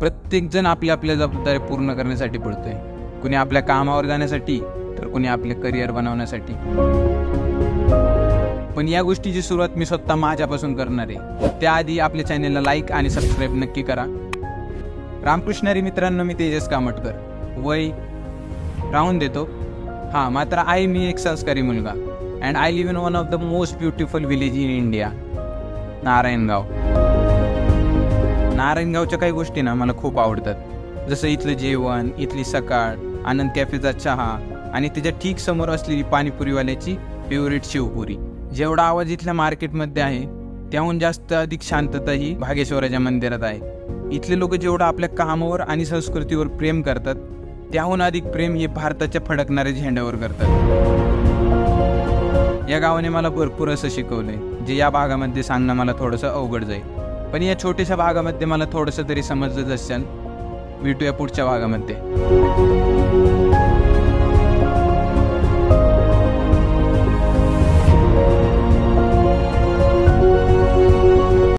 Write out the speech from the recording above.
प्रत्येकजण आपल्या जबाबदारी पूर्ण करण्यासाठी पळतोय. कुणी आपल्या कामावर जाण्यासाठी, तर कुणी आपले करिअर बनवण्यासाठी. पण या गोष्टीची सुरुवात मी स्वतः माझ्यापासून करणार आहे. त्याआधी आपल्या चॅनेलला लाईक आणि सबस्क्राईब नक्की करा. रामकृष्णारी मित्रांनो, मी तेजस कामटकर. वय राहून देतो. मात्र आहे मी एक संस्कारी मुलगा. And I live in one of the most beautiful village in India, Narayangaon. नारायणगावच्या काही गोष्टी ना मला खूप आवडतात. जसं इथलं जेवण, इथली सकाळ, आनंद कॅफेचा चहा आणि त्याच्या ठीक समोर असलेली पाणीपुरीवाल्याची फेवरेट शेवपुरी. जेवढा आवाज इथल्या मार्केटमध्ये आहे त्याहून जास्त अधिक शांतता ही भागेश्वराच्या मंदिरात आहे. इथले लोक जेवढं आपल्या कामावर आणि संस्कृतीवर प्रेम करतात त्याहून अधिक प्रेम हे भारताच्या फडकणाऱ्या झेंड्यावर करतात. या गावाने मला भरपूर असं शिकवलंय जे या भागामध्ये सांगणं मला थोडंसं अवघड जाईल. पण या छोट्याशा भागामध्ये मला थोडंसं तरी समजलंच असेल. भेटूया पुढच्या भागामध्ये.